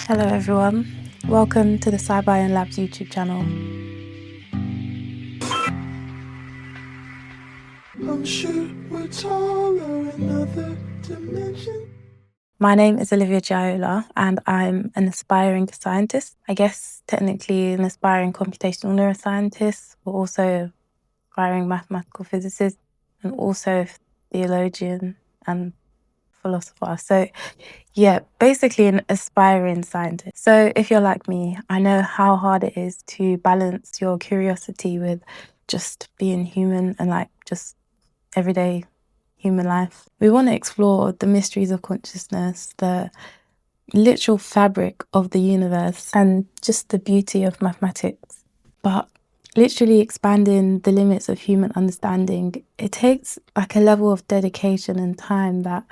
Hello everyone, welcome to the cybion Labs YouTube channel. I'm sure we're taller in another dimension. My name is Olivia Giaola and I'm an aspiring scientist. I guess technically an aspiring computational neuroscientist, but also aspiring mathematical physicist and also theologian and philosopher. So yeah, basically an aspiring scientist. So if you're like me, I know how hard it is to balance your curiosity with just being human and just everyday human life. We want to explore the mysteries of consciousness, the literal fabric of the universe, and just the beauty of mathematics. But literally expanding the limits of human understanding, it takes a level of dedication and time that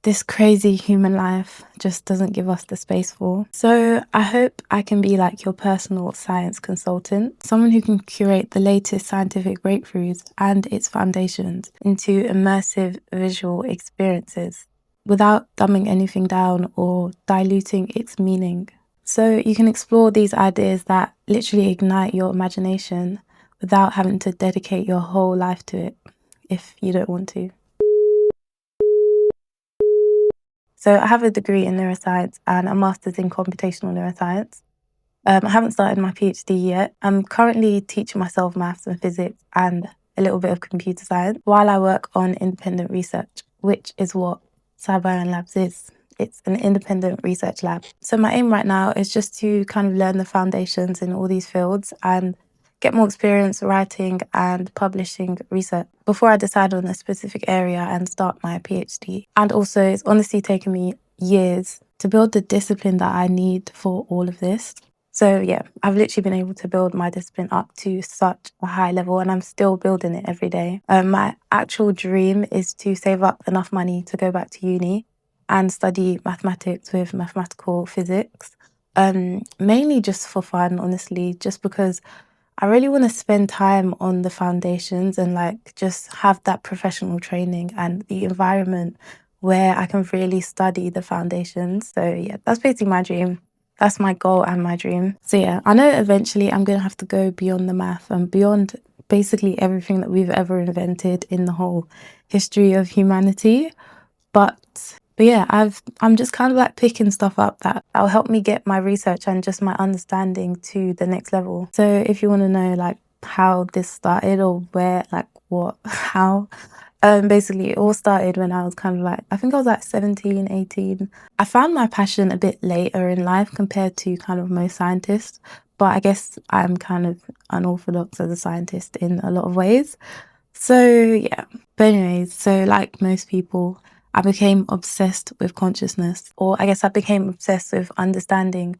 this crazy human life just doesn't give us the space for. So I hope I can be your personal science consultant, someone who can curate the latest scientific breakthroughs and its foundations into immersive visual experiences without dumbing anything down or diluting its meaning. So you can explore these ideas that literally ignite your imagination without having to dedicate your whole life to it if you don't want to. So I have a degree in neuroscience and a master's in computational neuroscience. I haven't started my PhD yet. I'm currently teaching myself maths and physics and a little bit of computer science while I work on independent research, which is what cybion Labs is. It's an independent research lab. So my aim right now is just to kind of learn the foundations in all these fields and get more experience writing and publishing research before I decide on a specific area and start my PhD. And also, it's honestly taken me years to build the discipline that I need for all of this. So yeah, I've literally been able to build my discipline up to such a high level and I'm still building it every day. My actual dream is to save up enough money to go back to uni and study mathematics with mathematical physics. Mainly just for fun, honestly, just because I really want to spend time on the foundations and just have that professional training and the environment where I can really study the foundations. So yeah, that's basically my dream. That's my goal and my dream. So yeah, I know eventually I'm going to have to go beyond the math and beyond basically everything that we've ever invented in the whole history of humanity. But yeah, I'm just kind of picking stuff up that'll help me get my research and just my understanding to the next level. So if you want to know how this started or where, what, how, basically it all started when I was kind of I think I was 17, 18. I found my passion a bit later in life compared to kind of most scientists, but I guess I'm kind of unorthodox as a scientist in a lot of ways. So yeah, but anyways, so like most people, I became obsessed with consciousness, or I guess I became obsessed with understanding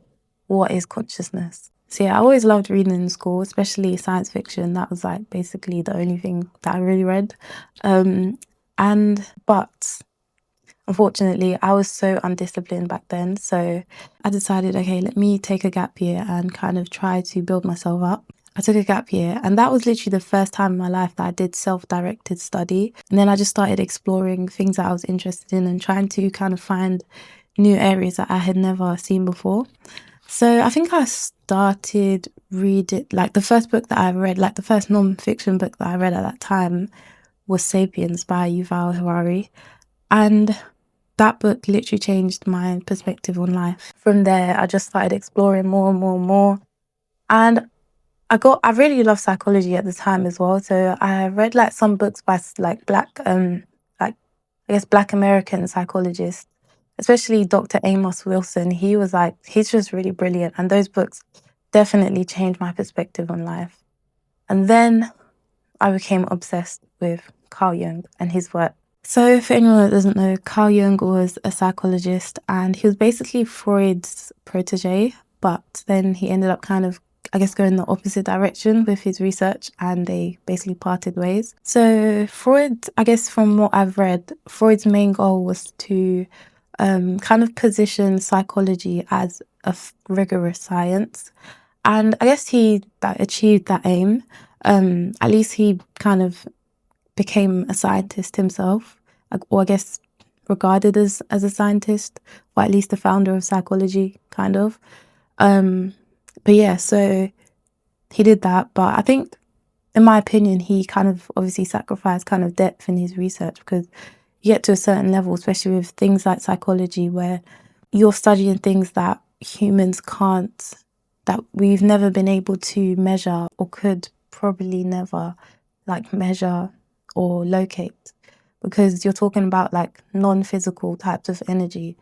what is consciousness. So yeah, I always loved reading in school, especially science fiction. That was basically the only thing that I really read. But unfortunately, I was so undisciplined back then. So I decided, okay, let me take a gap year and kind of try to build myself up. I took a gap year and that was literally the first time in my life that I did self-directed study. And then I just started exploring things that I was interested in and trying to kind of find new areas that I had never seen before. So I think I started reading, the first book that I read, the first non-fiction book that I read at that time was *Sapiens* by Yuval Harari. And that book literally changed my perspective on life. From there, I just started exploring more and more and more. And I really loved psychology at the time as well. So I read some books by Black American psychologists, especially Dr. Amos Wilson. He's just really brilliant. And those books definitely changed my perspective on life. And then I became obsessed with Carl Jung and his work. So for anyone that doesn't know, Carl Jung was a psychologist and he was basically Freud's protege, but then he ended up kind of, going the opposite direction with his research and they basically parted ways. So Freud, from what I've read, Freud's main goal was to kind of position psychology as a rigorous science. And I guess he achieved that aim. At least he kind of became a scientist himself, or regarded as a scientist, or at least the founder of psychology, kind of. But yeah, so he did that. But I think, in my opinion, he kind of obviously sacrificed kind of depth in his research, because you get to a certain level, especially with things like psychology, where you're studying things that humans can't, that we've never been able to measure, or could probably never like measure or locate, because you're talking about like non-physical types of energy.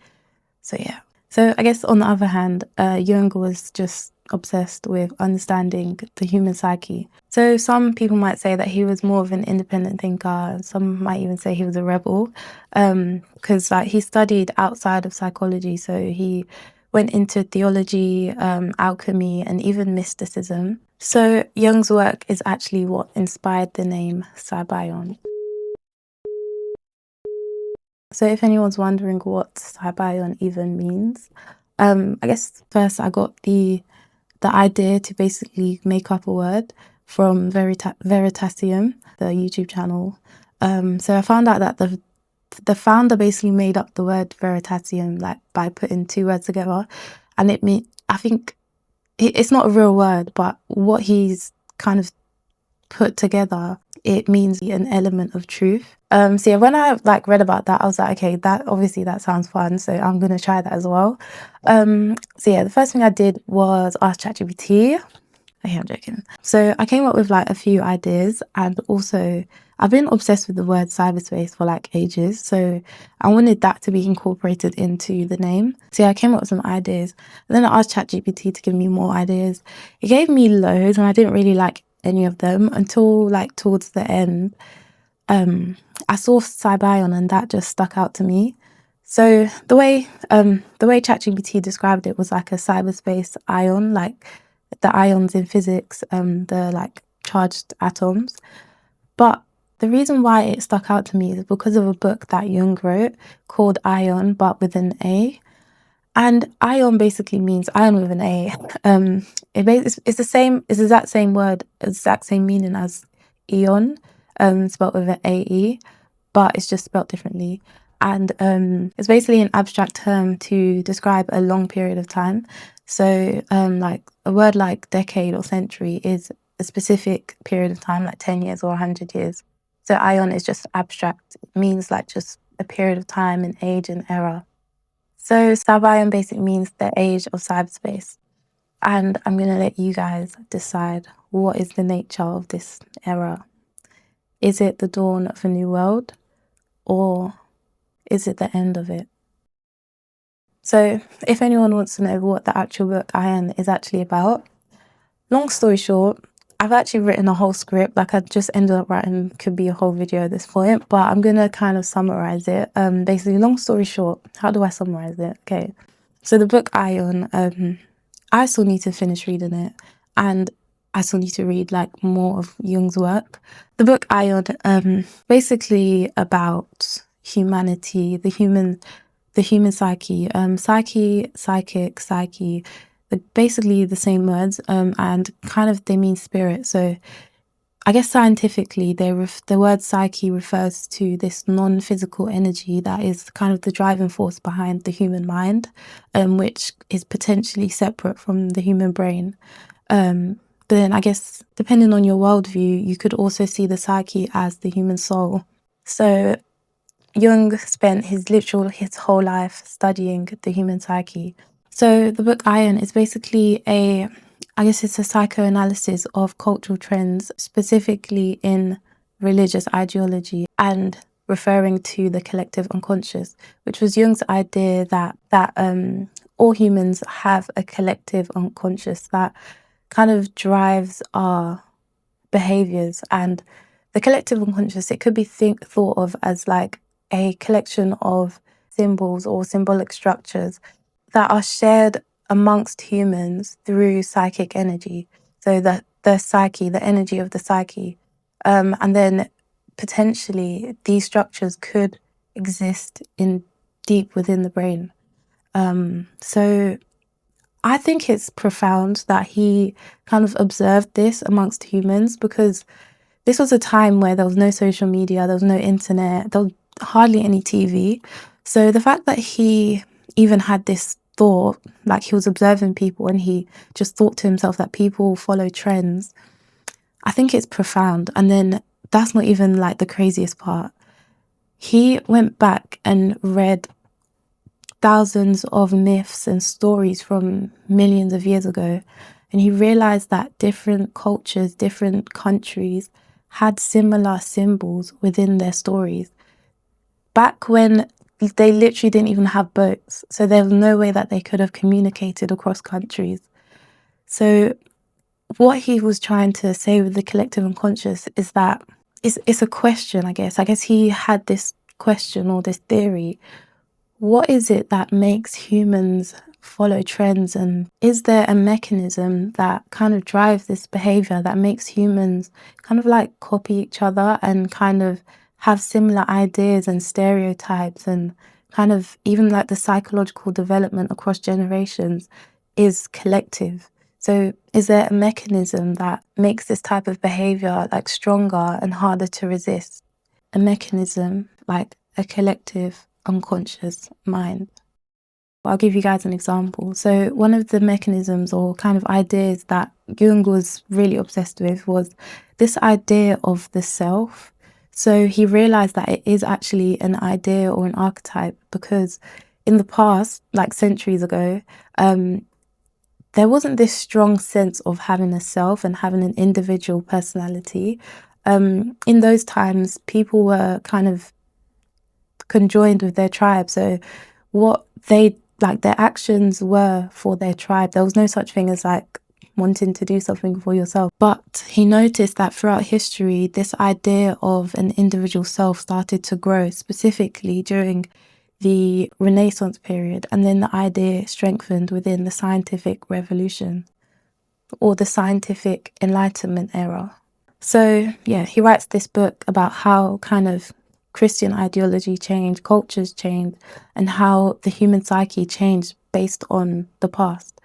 So yeah. So I guess on the other hand, Jung was just obsessed with understanding the human psyche. So some people might say that he was more of an independent thinker. Some might even say he was a rebel, because like he studied outside of psychology. So he went into theology, alchemy, and even mysticism. So Jung's work is actually what inspired the name cybion. So if anyone's wondering what cybion even means, I guess first I got the idea to basically make up a word from Veritasium, the YouTube channel. So I found out that the founder basically made up the word Veritasium like by putting two words together, and I think it's not a real word, but what he's kind of put together, it means an element of truth. So yeah, when I like read about that, I was like, okay, that sounds fun, so I'm gonna try that as well. So yeah, the first thing I did was ask ChatGPT. Okay, I'm joking. So I came up with like a few ideas, and also I've been obsessed with the word cyberspace for like ages, so I wanted that to be incorporated into the name. So yeah, I came up with some ideas, and then I asked ChatGPT to give me more ideas. It gave me loads, and I didn't really like any of them until like towards the end. I saw cybion, and that just stuck out to me. So the way ChatGPT described it was like a cyberspace ion, like the ions in physics, the like charged atoms. But the reason why it stuck out to me is because of a book that Jung wrote called Ion, but with an A. And ion basically means ion with an A. It's the same, it's the exact same word, exact same meaning as eon, spelled with an AE, but it's just spelled differently. And it's basically an abstract term to describe a long period of time. So like a word like decade or century is a specific period of time, like 10 years or 100 years. So ion is just abstract. It means like just a period of time and age and era. So cybion basically means the age of cyberspace. And I'm going to let you guys decide, what is the nature of this era. Is it the dawn of a new world, or is it the end of it? So if anyone wants to know what the actual book Iron is actually about, long story short, I've actually written a whole script. Like I just ended up writing, could be a whole video at this point, but I'm going to kind of summarize it. Basically, long story short, how do I summarize it? Okay. So the book Ion, I still need to finish reading it, and I still need to read like more of Jung's work. The book Ion, basically about humanity, the human psyche, psyche, basically the same words, and kind of they mean spirit. So I guess scientifically, the word psyche refers to this non-physical energy that is kind of the driving force behind the human mind, which is potentially separate from the human brain. But then I guess depending on your worldview, you could also see the psyche as the human soul. So Jung spent his whole life studying the human psyche. So the book Iron is basically it's a psychoanalysis of cultural trends, specifically in religious ideology, and referring to the collective unconscious, which was Jung's idea that all humans have a collective unconscious that kind of drives our behaviors. And the collective unconscious, it could be thought of as like a collection of symbols or symbolic structures that are shared amongst humans through psychic energy. So the psyche, the energy of the psyche. And then potentially these structures could exist in deep within the brain. So I think it's profound that he kind of observed this amongst humans, because this was a time where there was no social media, there was no internet, there was hardly any TV. So the fact that he even had this thought, like he was observing people and he just thought to himself that people follow trends, I think it's profound. And then that's not even like the craziest part. He went back and read thousands of myths and stories from millions of years ago, and he realized that different cultures, different countries had similar symbols within their stories. Back when they literally didn't even have boats, so there was no way that they could have communicated across countries. So what he was trying to say with the collective unconscious is that it's a question, I guess. I guess he had this question or this theory. What is it that makes humans follow trends? And is there a mechanism that kind of drives this behavior that makes humans kind of like copy each other and kind of have similar ideas and stereotypes, and kind of even like the psychological development across generations is collective? So is there a mechanism that makes this type of behavior like stronger and harder to resist? A mechanism like a collective unconscious mind. I'll give you guys an example. So one of the mechanisms or kind of ideas that Jung was really obsessed with was this idea of the self. So he realized that it is actually an idea or an archetype, because in the past, like centuries ago, there wasn't this strong sense of having a self and having an individual personality. In those times, people were kind of conjoined with their tribe. So what they like, their actions were for their tribe. There was no such thing as like wanting to do something for yourself. But he noticed that throughout history, this idea of an individual self started to grow, specifically during the Renaissance period, and then the idea strengthened within the scientific revolution or the scientific enlightenment era. So yeah, he writes this book about how kind of Christian ideology changed, cultures changed, and how the human psyche changed based on the past.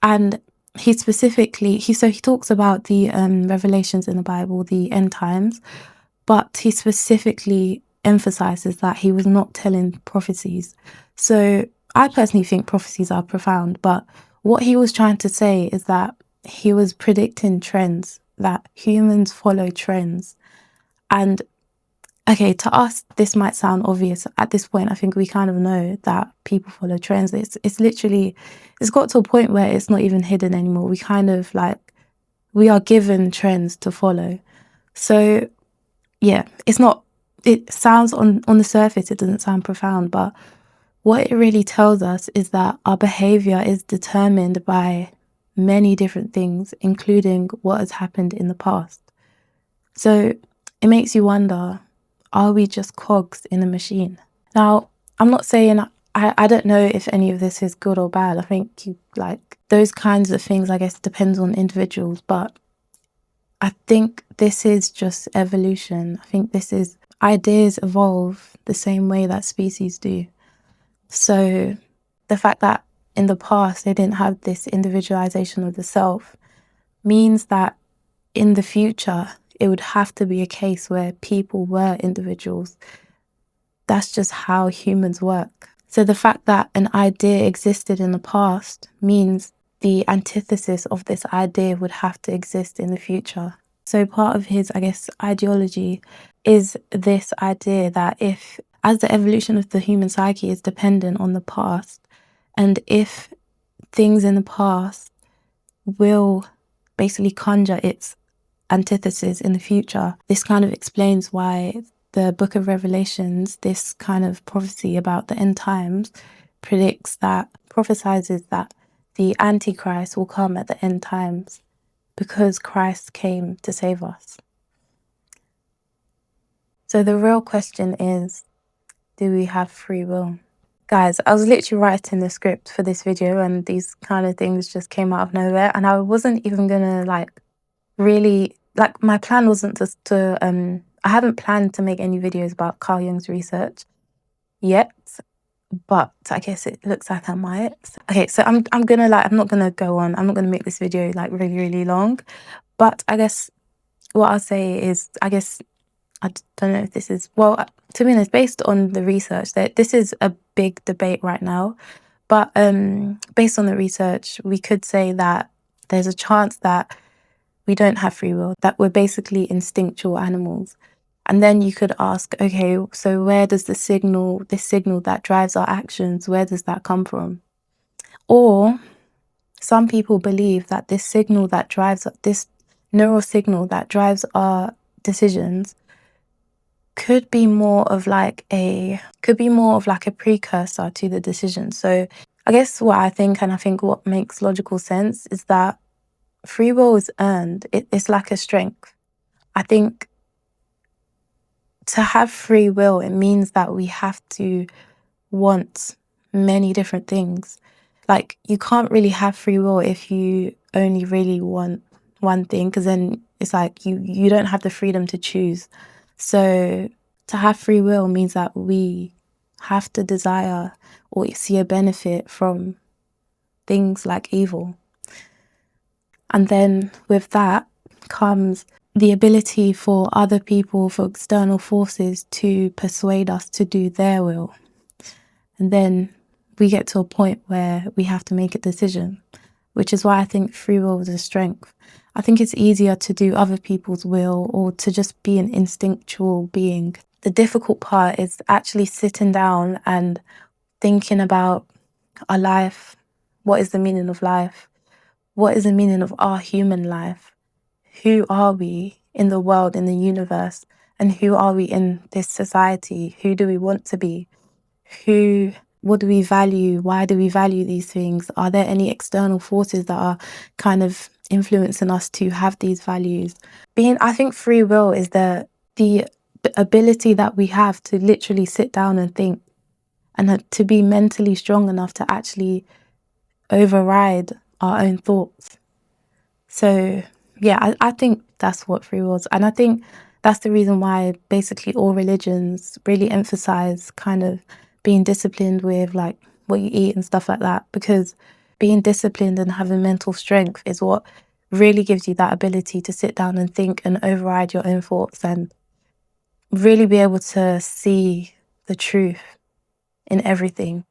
And he talks about the revelations in the Bible, the end times, but he specifically emphasizes that he was not telling prophecies. So I personally think prophecies are profound, but what he was trying to say is that he was predicting trends, that humans follow trends. And okay, to us, this might sound obvious. At this point, I think we kind of know that people follow trends. It's literally, it's got to a point where it's not even hidden anymore. We kind of like, we are given trends to follow. So yeah, it sounds on the surface, it doesn't sound profound, but what it really tells us is that our behavior is determined by many different things, including what has happened in the past. So it makes you wonder, are we just cogs in a machine? Now, I'm not saying, I don't know if any of this is good or bad. I think those kinds of things, I guess, depends on individuals, but I think this is just evolution. I think this is ideas evolve the same way that species do. So the fact that in the past they didn't have this individualization of the self means that in the future it would have to be a case where people were individuals. That's just how humans work. So the fact that an idea existed in the past means the antithesis of this idea would have to exist in the future. So part of his, I guess, ideology is this idea that as the evolution of the human psyche is dependent on the past, and if things in the past will basically conjure its antithesis in the future, this kind of explains why the Book of Revelations, this kind of prophecy about the end times, prophesizes that the Antichrist will come at the end times because Christ came to save us. So the real question is, do we have free will? Guys, I was literally writing the script for this video and these kind of things just came out of nowhere, and I wasn't even gonna my plan wasn't I haven't planned to make any videos about Carl Jung's research yet, but I guess it looks like I might. Okay, so I'm not gonna make this video like really, really long, but I guess what I'll say is, don't know if this is, well, to be honest, based on the research, that this is a big debate right now. But based on the research, we could say that there's a chance that we don't have free will, that we're basically instinctual animals. And then you could ask, okay, so where does this signal that drives our actions, where does that come from? Or some people believe that this neural signal that drives our decisions could be more of like a precursor to the decision. So I guess what I think, and I think what makes logical sense, is that free will is earned. It's like a strength. I think to have free will, it means that we have to want many different things. Like, you can't really have free will if you only really want one thing, because then it's like you don't have the freedom to choose. So to have free will means that we have to desire or see a benefit from things like evil. And then with that comes the ability for other people, for external forces, to persuade us to do their will. And then we get to a point where we have to make a decision, which is why I think free will is a strength. I think it's easier to do other people's will or to just be an instinctual being. The difficult part is actually sitting down and thinking about our life. What is the meaning of life? What is the meaning of our human life? Who are we in the world, in the universe? And who are we in this society? Who do we want to be? What do we value? Why do we value these things? Are there any external forces that are kind of influencing us to have these values? I think free will is the ability that we have to literally sit down and think, and to be mentally strong enough to actually override our own thoughts. So yeah, I think that's what free will is. And I think that's the reason why basically all religions really emphasize kind of being disciplined with like what you eat and stuff like that, because being disciplined and having mental strength is what really gives you that ability to sit down and think and override your own thoughts and really be able to see the truth in everything.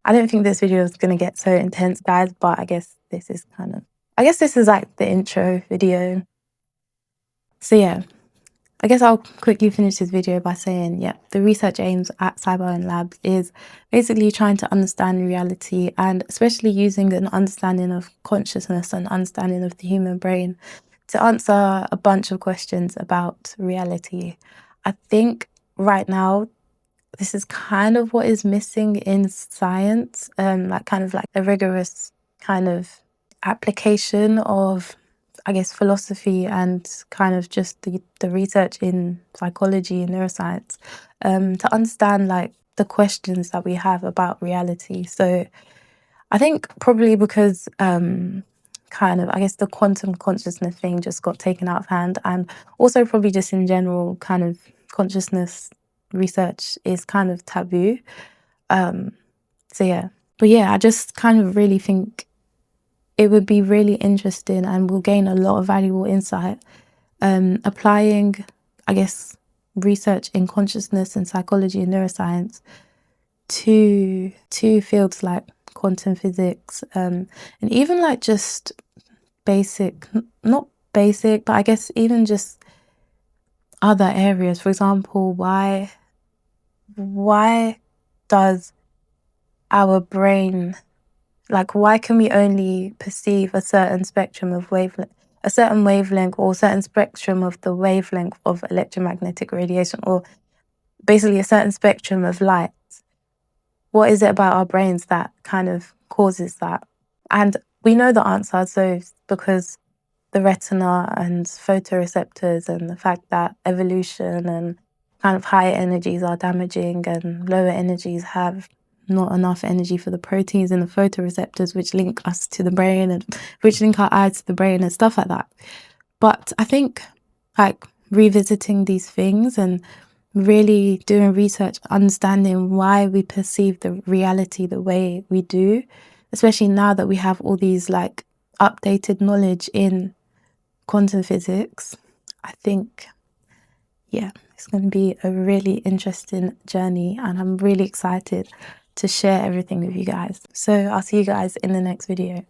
I don't think this video is going to get so intense, guys, but I guess this is like the intro video. So yeah, I guess I'll quickly finish this video by saying, yeah, the research aims at cybion labs is basically trying to understand reality, and especially using an understanding of consciousness and understanding of the human brain to answer a bunch of questions about reality. I think right now, this is kind of what is missing in science, like a rigorous kind of application of, I guess, philosophy and kind of just the research in psychology and neuroscience, to understand like the questions that we have about reality. So I think probably because I guess the quantum consciousness thing just got taken out of hand, and also probably just in general kind of consciousness research is kind of taboo. So yeah. But yeah, I just kind of really think it would be really interesting and we'll gain a lot of valuable insight applying, I guess, research in consciousness and psychology and neuroscience to fields like quantum physics, and even like just not basic, but I guess even just other areas. For example, why does our brain, like, why can we only perceive a certain spectrum of wavelength, a certain wavelength or a certain spectrum of the wavelength of electromagnetic radiation, or basically a certain spectrum of light? What is it about our brains that kind of causes that? And we know the answer, so because the retina and photoreceptors and the fact that evolution and kind of higher energies are damaging and lower energies have not enough energy for the proteins in the photoreceptors, which link us to the brain and which link our eyes to the brain and stuff like that. But I think like revisiting these things and really doing research, understanding why we perceive the reality the way we do, especially now that we have all these like updated knowledge in quantum physics, I think, yeah, It's going to be a really interesting journey, and I'm really excited to share everything with you guys. So I'll see you guys in the next video.